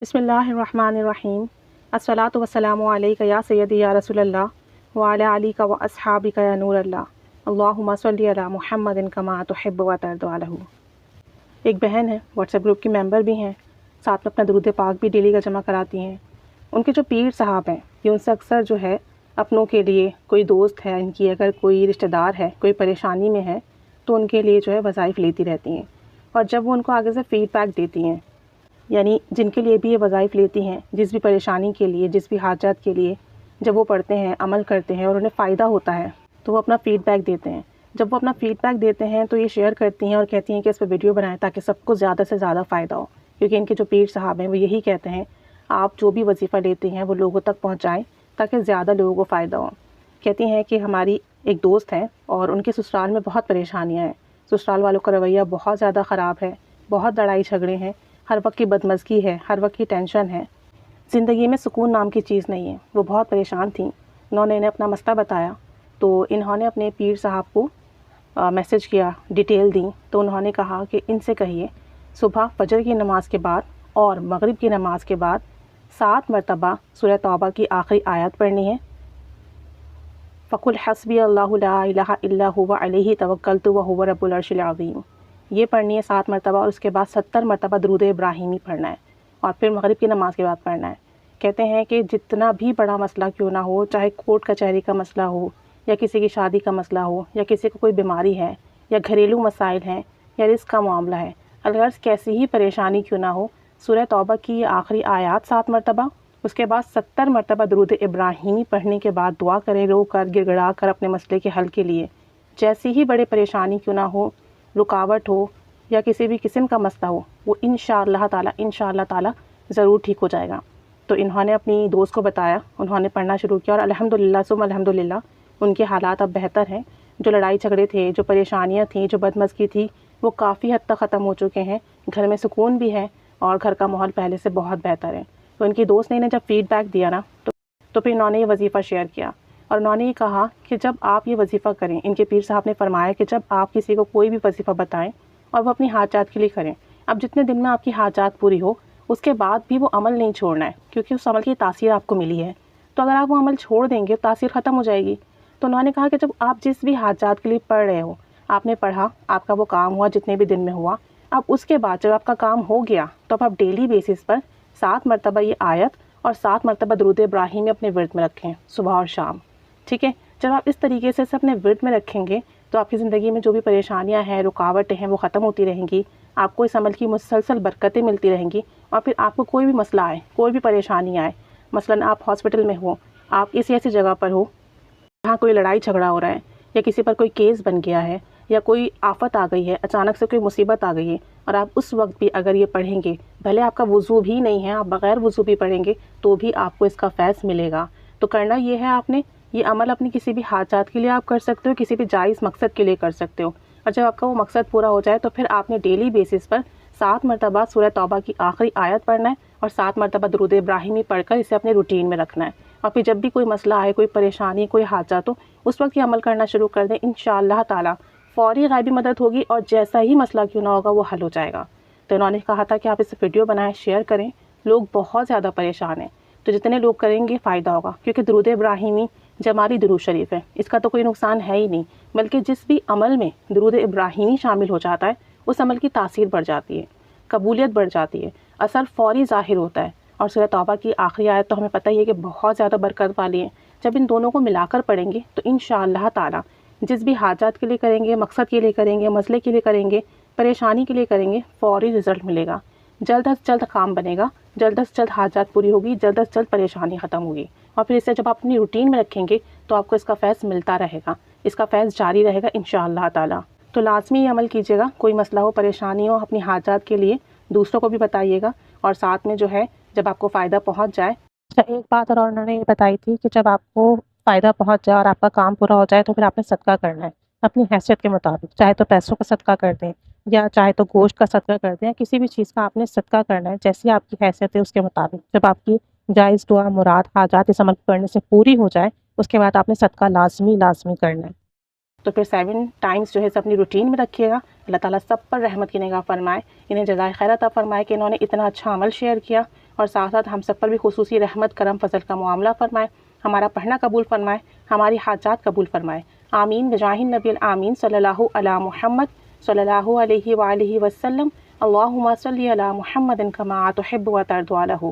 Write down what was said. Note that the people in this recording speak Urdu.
بسم اللہ الرحمن الرحیم الصلاۃ والسلام علیک یا سیدی یا رسول اللہ وعلی علیک و اصحابک یا نور اللہ اللہم صلی علی محمد کما تحب و ترضی عنہ۔ ایک بہن ہے، واٹس ایپ گروپ کی ممبر بھی ہیں، ساتھ میں اپنا درود پاک بھی ڈیلی کا جمع کراتی ہیں۔ ان کے جو پیر صاحب ہیں یہ ان سے اکثر جو ہے اپنوں کے لیے، کوئی دوست ہے ان کی، اگر کوئی رشتہ دار ہے، کوئی پریشانی میں ہے تو ان کے لیے جو ہے وظائف لیتی رہتی ہیں، اور جب وہ ان کو آگے سے فیڈ بیک دیتی ہیں، یعنی جن کے لیے بھی یہ وظائف لیتی ہیں، جس بھی پریشانی کے لیے، جس بھی حاجات کے لیے، جب وہ پڑھتے ہیں، عمل کرتے ہیں اور انہیں فائدہ ہوتا ہے تو وہ اپنا فیڈ بیک دیتے ہیں۔ جب وہ اپنا فیڈ بیک دیتے ہیں تو یہ شیئر کرتی ہیں اور کہتی ہیں کہ اس پہ ویڈیو بنائیں تاکہ سب کو زیادہ سے زیادہ فائدہ ہو، کیونکہ ان کے جو پیر صاحب ہیں وہ یہی کہتے ہیں آپ جو بھی وظیفہ لیتے ہیں وہ لوگوں تک پہنچائیں تاکہ زیادہ لوگوں کو فائدہ ہو۔ کہتی ہیں کہ ہماری ایک دوست ہے اور ان کے سسرال میں بہت پریشانیاں ہیں، سسرال والوں کا رویہ بہت زیادہ خراب ہے، بہت لڑائی جھگڑے ہیں، ہر وقت کی بدمزگی ہے، ہر وقت کی ٹینشن ہے، زندگی میں سکون نام کی چیز نہیں ہے۔ وہ بہت پریشان تھیں، انہوں نے انہیں اپنا مسئلہ بتایا تو انہوں نے اپنے پیر صاحب کو میسج کیا، ڈیٹیل دیں، تو انہوں نے کہا کہ ان سے کہیے صبح فجر کی نماز کے بعد اور مغرب کی نماز کے بعد 7 مرتبہ سورہ توبہ کی آخری آیت پڑھنی ہے، فَقُلْ حَسْبِيَ اللَّهُ لَا إِلَٰهَ إِلَّا هُوَ عَلَيْهِ تَوَكَّلْتُ وَهُوَ رَبُّ الْعَرْشِ الْعَظِيمِ۔ یہ پڑھنی ہے 7 مرتبہ، اور اس کے بعد 70 مرتبہ درود ابراہیمی پڑھنا ہے، اور پھر مغرب کی نماز کے بعد پڑھنا ہے۔ کہتے ہیں کہ جتنا بھی بڑا مسئلہ کیوں نہ ہو، چاہے کورٹ کچہری کا مسئلہ ہو، یا کسی کی شادی کا مسئلہ ہو، یا کسی کو کوئی بیماری ہے، یا گھریلو مسائل ہیں، یا رزق کا معاملہ ہے، الغرض کیسی ہی پریشانی کیوں نہ ہو، سورہ توبہ کی آخری آیات 7 مرتبہ، اس کے بعد 70 مرتبہ درود ابراہیمی پڑھنے کے بعد دعا کریں، رو کر گڑ گڑا کر اپنے مسئلے کے حل کے لیے، جیسی ہی بڑے پریشانی کیوں نہ ہو، رکاوٹ ہو یا کسی بھی قسم کا مسئلہ ہو، وہ انشاءاللہ تعالی ضرور ٹھیک ہو جائے گا۔ تو انہوں نے اپنی دوست کو بتایا، انہوں نے پڑھنا شروع کیا، اور الحمدللہ ثم الحمدللہ ان کے حالات اب بہتر ہیں۔ جو لڑائی جھگڑے تھے، جو پریشانیاں تھیں، جو بدمزگی تھی، وہ کافی حد تک ختم ہو چکے ہیں، گھر میں سکون بھی ہے اور گھر کا ماحول پہلے سے بہت بہتر ہے۔ تو ان کی دوست نے انہیں جب فیڈ بیک دیا نا تو پھر انہوں نے یہ وظیفہ شیئر کیا، اور انہوں نے یہ کہا کہ جب آپ یہ وظیفہ کریں، ان کے پیر صاحب نے فرمایا کہ جب آپ کسی کو کوئی بھی وظیفہ بتائیں اور وہ اپنی حاجات کے لیے کریں، اب جتنے دن میں آپ کی حاجات پوری ہو اس کے بعد بھی وہ عمل نہیں چھوڑنا ہے، کیونکہ اس عمل کی تاثیر آپ کو ملی ہے، تو اگر آپ وہ عمل چھوڑ دیں گے تاثیر ختم ہو جائے گی۔ تو انہوں نے کہا کہ جب آپ جس بھی حاجات کے لیے پڑھ رہے ہو، آپ نے پڑھا، آپ کا وہ کام ہوا جتنے بھی دن میں ہوا، اب اس کے بعد جب آپ کا کام ہو گیا تو اب آپ ڈیلی بیسس پر 7 مرتبہ یہ آیت اور 7 مرتبہ درود ابراہیمی اپنے ورد میں رکھیں، صبح اور شام، ٹھیک ہے؟ جب آپ اس طریقے سے اپنے ورد میں رکھیں گے تو آپ کی زندگی میں جو بھی پریشانیاں ہیں، رکاوٹیں ہیں، وہ ختم ہوتی رہیں گی، آپ کو اس عمل کی مسلسل برکتیں ملتی رہیں گی، اور پھر آپ کو کوئی بھی مسئلہ آئے، کوئی بھی پریشانی آئے، مثلاً آپ ہاسپٹل میں ہو، آپ کسی ایسی جگہ پر ہو جہاں کوئی لڑائی جھگڑا ہو رہا ہے، یا کسی پر کوئی کیس بن گیا ہے، یا کوئی آفت آ گئی ہے، اچانک سے کوئی مصیبت آ گئی ہے، اور آپ اس وقت بھی اگر یہ پڑھیں گے، بھلے آپ کا وضو بھی نہیں ہے، آپ بغیر وضو بھی پڑھیں گے تو بھی آپ کو اس کا فیض ملے گا۔ تو کرنا یہ ہے، آپ نے یہ عمل اپنی کسی بھی حاجات کے لیے آپ کر سکتے ہو، کسی بھی جائز مقصد کے لیے کر سکتے ہو، اور جب آپ کا وہ مقصد پورا ہو جائے تو پھر آپ نے ڈیلی بیسس پر 7 مرتبہ سورہ توبہ کی آخری آیت پڑھنا ہے، اور 7 مرتبہ درود ابراہیمی پڑھ کر اسے اپنے روٹین میں رکھنا ہے، اور پھر جب بھی کوئی مسئلہ آئے، کوئی پریشانی، کوئی حاجات ہو، اس وقت یہ عمل کرنا شروع کر دیں، انشاءاللہ تعالی فوری غیبی مدد ہوگی، اور جیسا ہی مسئلہ کیوں نہ ہوگا وہ حل ہو جائے گا۔ تو انہوں نے کہا تھا کہ آپ اس ویڈیو بنائیں، شیئر کریں، لوگ بہت زیادہ پریشان ہیں، تو جتنے لوگ کریں گے فائدہ ہوگا، کیونکہ درود ابراہیمی جمالی درود شریف ہے، اس کا تو کوئی نقصان ہے ہی نہیں، بلکہ جس بھی عمل میں درود ابراہیمی شامل ہو جاتا ہے اس عمل کی تاثیر بڑھ جاتی ہے، قبولیت بڑھ جاتی ہے، اثر فوری ظاہر ہوتا ہے۔ اور سورہ توبہ کی آخری آیت تو ہمیں پتہ ہی ہے کہ بہت زیادہ برکت والی ہے، جب ان دونوں کو ملا کر پڑھیں گے تو انشاءاللہ تعالی جس بھی حاجات کے لیے کریں گے، مقصد کے لیے کریں گے، مسئلے کے لیے کریں گے، پریشانی کے لیے کریں گے، فوری رزلٹ ملے گا، جلد از جلد کام بنے گا، جلد از جلد حاجات پوری ہوگی، جلد از جلد پریشانی ختم ہوگی، اور پھر اسے جب آپ اپنی روٹین میں رکھیں گے تو آپ کو اس کا فیض ملتا رہے گا، اس کا فیض جاری رہے گا انشاءاللہ تعالی۔ تو لازمی یہ عمل کیجیے گا، کوئی مسئلہ ہو، پریشانی ہو، اپنی حاجات کے لیے دوسروں کو بھی بتائیے گا، اور ساتھ میں جو ہے جب آپ کو فائدہ پہنچ جائے، ایک بات اور انہوں نے یہ بتائی تھی کہ جب آپ کو فائدہ پہنچ جائے اور آپ کا کام پورا ہو جائے تو پھر آپ نے صدقہ کرنا ہے اپنی حیثیت کے مطابق، چاہے تو پیسوں کا صدقہ کر دیں، یا چاہے تو گوشت کا صدقہ کر دیں، یا کسی بھی چیز کا آپ نے صدقہ کرنا ہے، جیسی آپ کی حیثیت ہے اس کے مطابق۔ جب آپ کی جائز دعا، مراد، حاجات اس عمل کرنے سے پوری ہو جائے اس کے بعد آپ نے صدقہ لازمی کرنا ہے۔ تو پھر 7 ٹائمز جو ہے اپنی روٹین میں رکھیے گا، اللہ تعالیٰ سب پر رحمت کی نگاہ فرمائے، انہیں جزائے خیر عطا فرمائے کہ انہوں نے اتنا اچھا عمل شیئر کیا، اور ساتھ ساتھ ہم سب پر بھی خصوصی رحمت کرم فضل کا معاملہ فرمائے، ہمارا پڑھنا قبول فرمائے، ہماری حاجات قبول فرمائے، آمین بجاہ النبی الآمین صلی اللہ علی محمد صلی اللہ علیہ وآلہ وسلم، اللہم صلی علی محمد کما تحب و ترضی عنہ۔